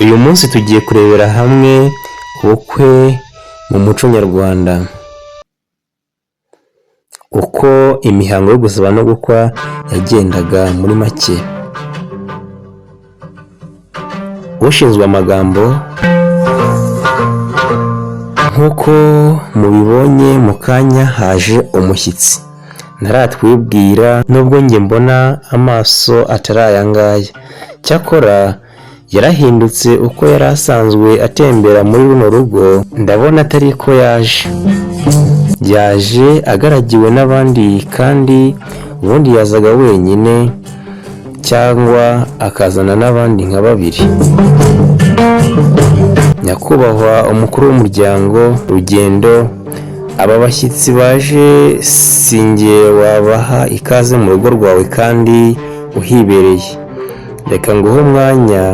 Uyu munsi tugiye kurebera hamwe ubukwe mu muco nyarwanda, uko imihango yo gusaba no gukwa yagendaga muri make. Ushinzwe amagambo, nk'uko mubibonye mu kanya haje umushyitsi, ntaratwibwira nubwo njye mbona amaso atari aya ngaya. Cyakora yarahindutse uko yari asanzwe atembera muri runo rugo, ndabona atari ko yaje agaragiwe n'abandi, kandi ubundi yazaga wenyine cyangwa akazana n'abandi nka babiri. Nyakubahwa umukuru w'umuryango Rugendo, aba bashyitsi baje sinjye wabaha ikaze mu rugo rwawe kandi uhibereye. Reka nguhe umwanya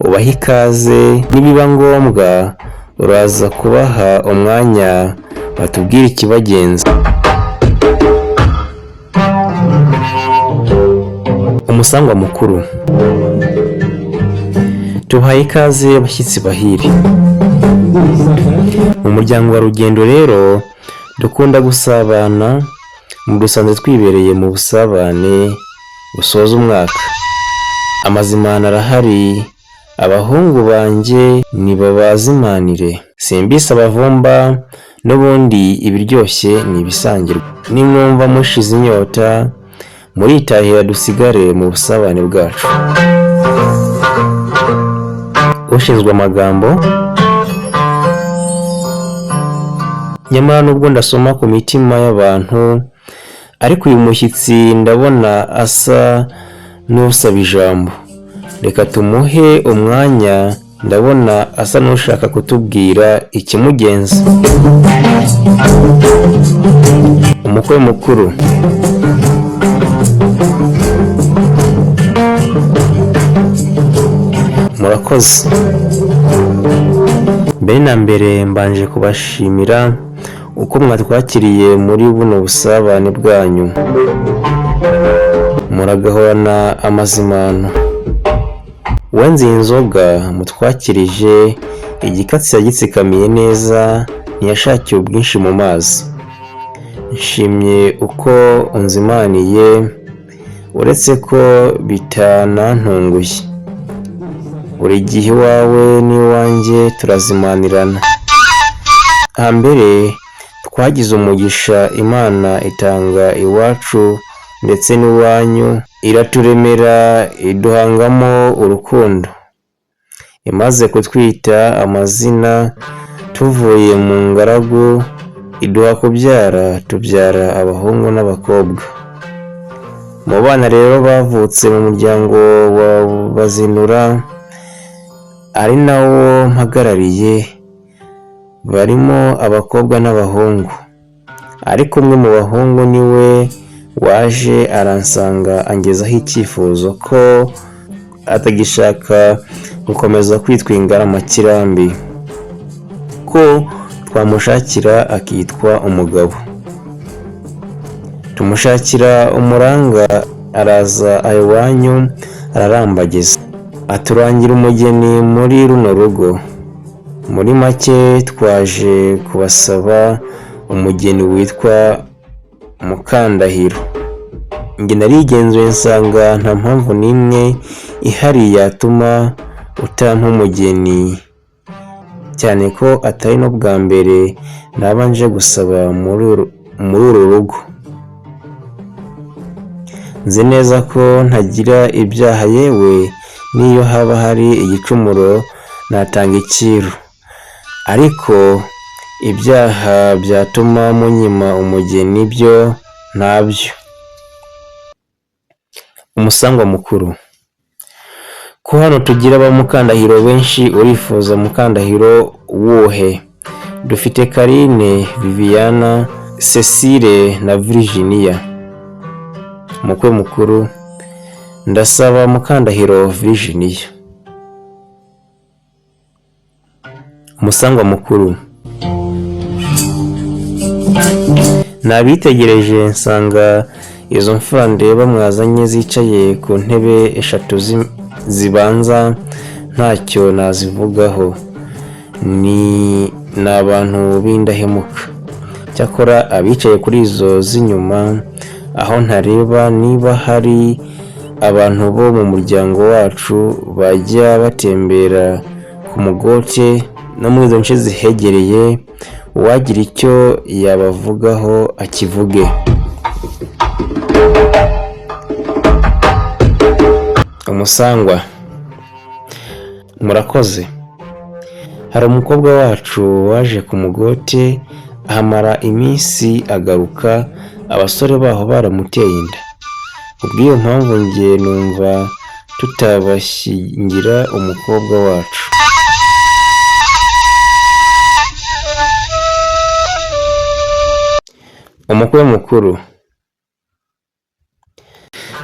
ubahe ikaze, nibiba ngombwa uraza kubaha umwanya batubwire ikibagenza. Umusangwa mukuru, tubahaye ikaze abashyitsi bahire. Mu muryango wa Rugendo rero dukunda gusabana, dusanzwe twibereye mu busabane busoza umwaka. Amazimana arahari, abahungu banjye nibabazimanire, simbise abavumba, n'ubundi ibiryoshye ni ibisangirwa. Nimwumva mushize inyota muritahira, dusigare mu busabane bwacu. Ushinzwe amagambo, nyamara nubwo ndasoma ku mitima y'abantu, ariko uyu mushyitsi ndabona asa n'usaba ijambo. Reka tumuhe umwanya, ndabona asa n'ushaka kutubwira ikimugenza. Umukwe mukuru, murakoze. Mbere na mbere mbanje kubashimira uko mwatwakiriye muri buno busabane bwanyu, muragahorana amazimano. Uwanze inzoga mutwakirije igikatsi yagitsikamiye neza, ntiyashakiye ubwinshi mu mazi. Nshimye uko unzimaniye, uretse ko bitanantunguye. Buri gihe iwawe n'iwanjye turazimanirana. Hambere twagize umugisha, Imana itanga iwacu ndetse n'iwanyu, iraturemera iduhangamo urukundo. Imaze kutwita amazina tuvuye mu ngaragu, iduha kubyara, tubyara abahungu n'abakobwa. Mu bana rero bavutse mu muryango wa Bazinura, ari nawo mpagarariye, barimo abakobwa n'abahungu, ariko umwe mu bahungu niwe waje aransanga, angezaho icyifuzo ko atagishaka gukomeza kwitwa Ingaramakirambi, ko twamushakira akitwa umugabo. Tumushakira umuranga, araza iwanyu ararambagiza, aturangira umugeni muri runo rugo. Muri make twaje kubasaba umugeni witwa Mukandahiro. Njye narigenzuye nsanga nta mpamvu n'imwe ihari yatuma utampa umugeni, cyane ko atari no bwa mbere nabanje gusaba muri uru rugo. Nzi neza ko ntagira ibyaha, yewe n'iyo haba hari igicumuro natanga icyiru, ariko ibyaha byatuma munyima umugeni byo ntabyo. Umusangwa mukuru, ko hano tugira ba Mukandahiro benshi, urifuza Mukandahiro wuhe? Dufite Karine, Viviana, Cecile na Virginia. Umukwe mukuru, ndasaba Mukandahiro Virginia. Umusangwa mukuru, nabitegereje nsanga izo mfura ndeba mwazanye zicaye ku ntebe eshatu zibanza ntacyo nazivugaho, ni abantu b'indahemuka. Cyakora abicaye kuri izo z'inyuma aho ntareba niba hari abantu bo mu muryango wacu bajya batembera ku Mugote no muri izo nce zihegereye, uwagira icyo yabavugaho akivuge. Umusangwa: murakoze. Hari umukobwa wacu waje ku Mugote ahamara iminsi agaruka, abasore baho baramuteye inda. Kubw'iyo mpamvu njye numva tutabashyingira umukobwa wacu. Umukwe mukuru: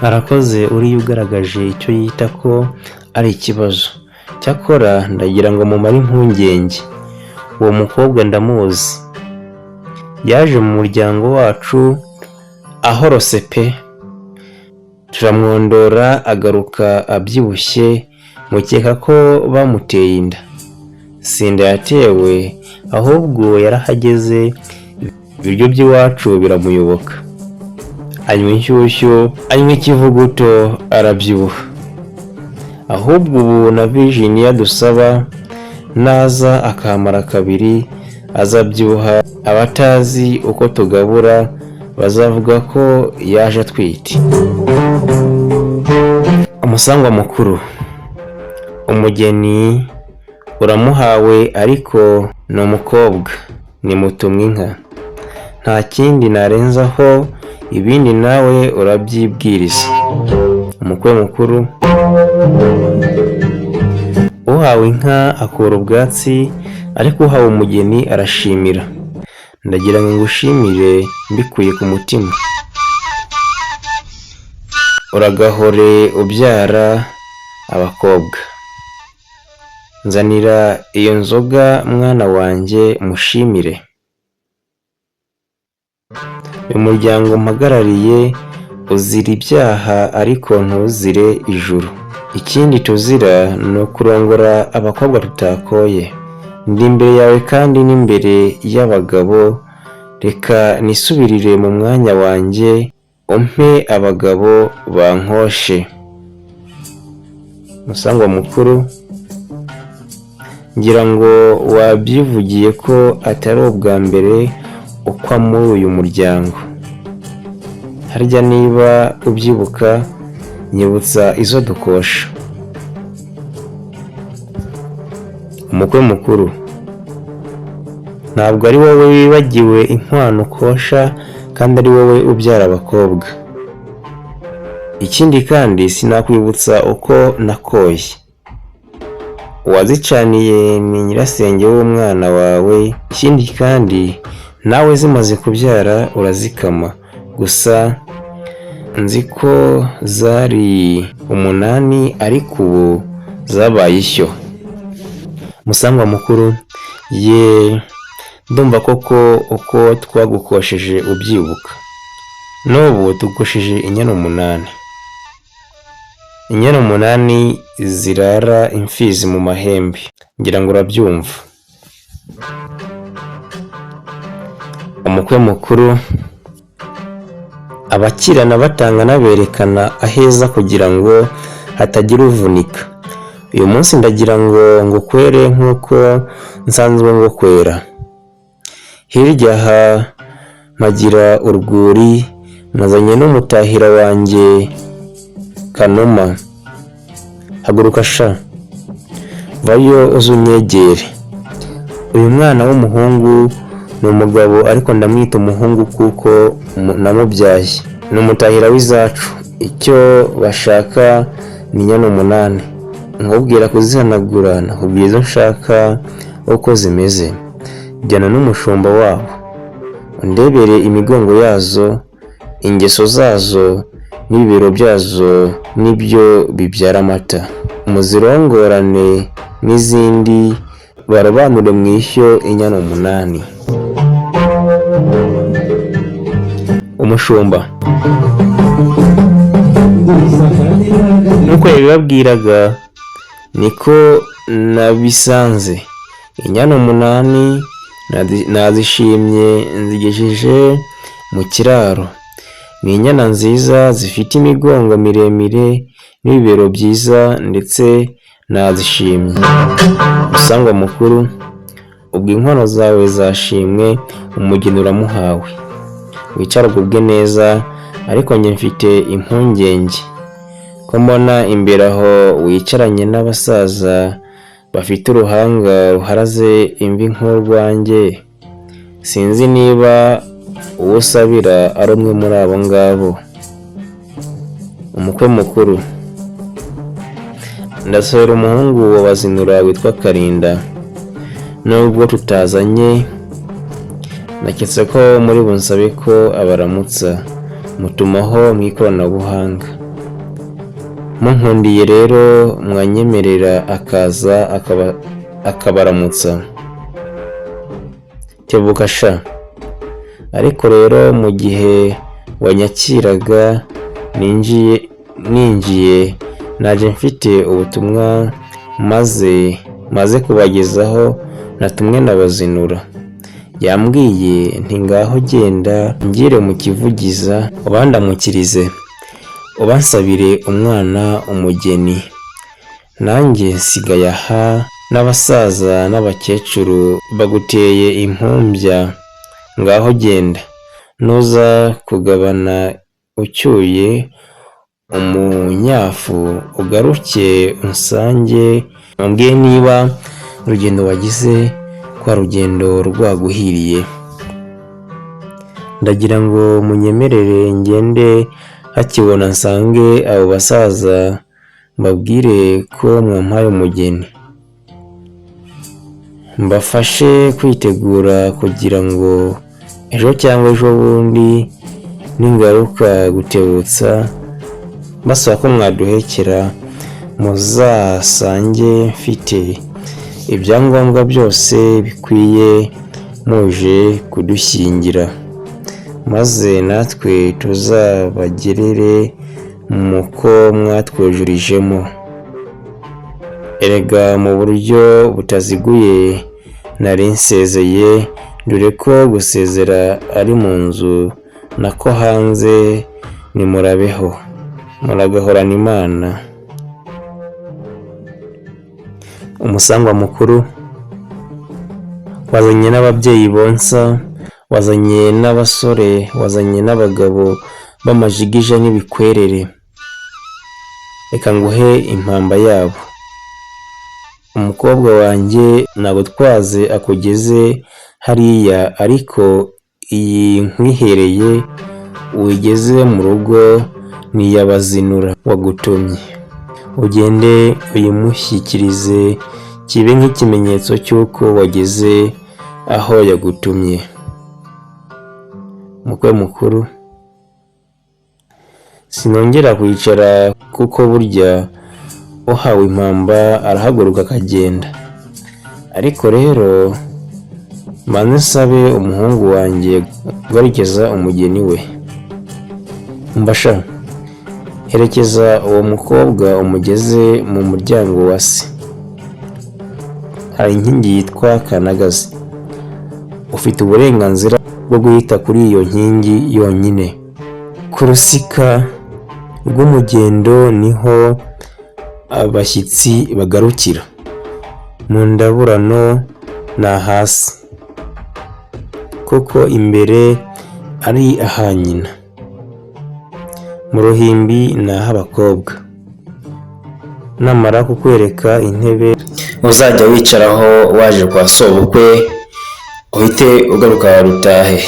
arakoze uriya ugaragaje icyo yita ko ari ikibazo. Cyakora ndagira ngo mumare impungenge, uwo mukobwa ndamuzi, yaje mu muryango wacu ahorose pe, turamwondora agaruka abyibushye, mukeka ko bamuteye inda. Si inda yatewe, ahubwo yarahageze ibiryo by'iwacu biramuyoboka, anywa inshyushyu, anywa ikivuguto, arabyibuha. Ahubwo ubu na Virginia dusaba naza akamara kabiri azabyibuha, abatazi uko tugabura bazavuga ko yaje atwite. Umusangwa mukuru: umugeni uramuhawe ariko ni umukobwa, ni mutumwa inka. Nta kindi narenzaho, ibindi nawe urabyibwiriza. Umukwe mukuru: uhawe inka akura ubwatsi, ariko uhawe umugeni arashimira. Ndagira ngo ngushimire mbikuye ku mutima. Uragahore ubyara abakobwa. Nzanira iyo nzoga mwana wanjye mushimire. Uyu muryango mpagarariye uzira ibyaha ariko ntuzire ijuru. Ikindi tuzira ni ukurongora abakobwa tutakoye. Ndi imbere yawe kandi n'imbere y'abagabo, reka nisubirire mu mwanya wanjye, umpe abagabo bankoshe. Umusangwa mukuru: ngira ngo wabyivugiye ko atari ubwa mbere ukwa muri uyu muryango. Harya niba ubyibuka, nyibutsa izo dukosha. Umukwe mukuru: ntabwo ari wowe wibagiwe inkwano ukosha, kandi ari wowe ubyara abakobwa. Ikindi kandi sinakwibutsa uko nakoye. Uwazicaniye ni nyirasenge w'umwana wawe. Ikindi kandi nawe zimaze kubyara urazikama. Gusa nzi ko zari 8 ariko ubu zabaye ishyo. Musangwa mukuru: ye, ndumva koko uko twagukosheje ubyibuka. N'ubu tugukosheje inyana 8. Inyana 8 zirara imfizi mu mahembe, ngira ngo urabyumva. Umukwe mukuru: abakirana batangana berekana aheza kugira ngo hatagira uvunika. Uyu munsi ndagira ngo ngukwere nk'uko nsanzwe ngukwera. Hirya aha mpagira urwuri, nazanye n'umutahira wanjye Kanuma. Haguruka sha, vayo uzunyegere. Uyu mwana w'umuhungu ni umugabo ariko ndamwita umuhungu kuko namubyaye. Ni umutahira w'izacu. Icyo bashaka ni inyana 8. Nkubwira kuzihanagura, nakubwiye izo nshaka uko zimeze. Jyana n'umushumba wabo, undebere imigongo yazo, ingeso zazo n'ibibero byazo nibyo bibyara amata. Muzirongorane n'izindi, barobanure mu ishyo inyana 8. Umushumba: nk'uko yabibabwiraga, niko nabisanze. Inyana 8 nazishimye nzigejeje mu kiraro. Ni inyana nziza zifite imigongo miremire n'ibibero byiza ndetse nazishimye. Musangwa mukuru, ubwo inkono zawe zashimwe umugeni uramuhawe. Wicara ugubwe neza, ariko njye mfite impungenge ko mbona imbere aho wicaranye n'abasaza bafite uruhanga ruharaze imvi nk'urwanjye. Sinzi niba uwo usabira ari umwe muri abo ngabo. Umukwe mukuru, ndasabira umuhungu wa Bazinura witwa Karinda. Nubwo tutazanye, naketse ko muri bunsabe ko abaramutsa, mutumaho mu ikoranabuhanga. Munkundiye rero mwanyemerera akaza akabaramutsa. Tebuka sha. Ariko rero mu gihe wanyakiraga ninjiye naje mfite ubutumwa maze kubagezaho natumwe na Bazinura. Yambwiye nti ngaho genda ngire mu kivugiza ubandamukirize, ubansabire umwana umugeni. Nanjye nsigaye aha n'abasaza n'abakecuru baguteye impumbya. Ngaho genda, nuza kugabana ucyuye umunyafu ugaruke unsange, umbwiye niba urugendo wagize kwa rugendo rwaguhiriye. Ndagira ngo munyemerere ngende hakibona nsange abo basaza mbabwire ko mwampaye umugeni. Mbafashe kwitegura kugira ngo ejo cyangwa ejo bundi ningaruka gutebutsa basaba ko mwaduhekera, muzasange mfite ibyangombwa byose bikwiye muje kudushyingira, maze natwe tuzabagerere muko mwatwojurijemo. Erega mu buryo butaziguye nari nsezeye, dore ko gusezera ari mu nzu nako hanze nimurabeho, muragahorana Imana. Umusangwa mukuru, wazanye n'ababyeyi bonsa, wazanye n'abasore, wazanye n'abagabo b'amajigija n'ibikwerere. Reka nguhe impamba yabo. Umukobwa wanjye nagutwaze akugeze hariya, ariko iyi nkwihereye uyigeze mu rugo ni iya Bazinura wagutumye. Ugende uyimushyikirize, kibe nk'ikimenyetso cy'uko wageze aho yagutumye. Umukwe mukuru, sinongera kwicara kuko burya uhawe impamba arahaguruka akagenda. Ariko rero mbanze nsabe umuhungu wanjye guherekeza umugeni we. Mbasha, herekeza uwo mukobwa umugeze mu muryango wa se. Hari inkingi yitwa Kanagazi. Ufite uburenganzira bwo guhita kuri iyo nkingi yonyine. Ku rusika rw'umugendo niho abashyitsi bagarukira. Mu ndaburano na hasi, kuko imbere ari aha nyina. Mu ruhimbi ni ah'abakobwa. Namara kukwereka intebe uzajya wicaraho waje kwa sobukwe, uhite ugaruka rutahe.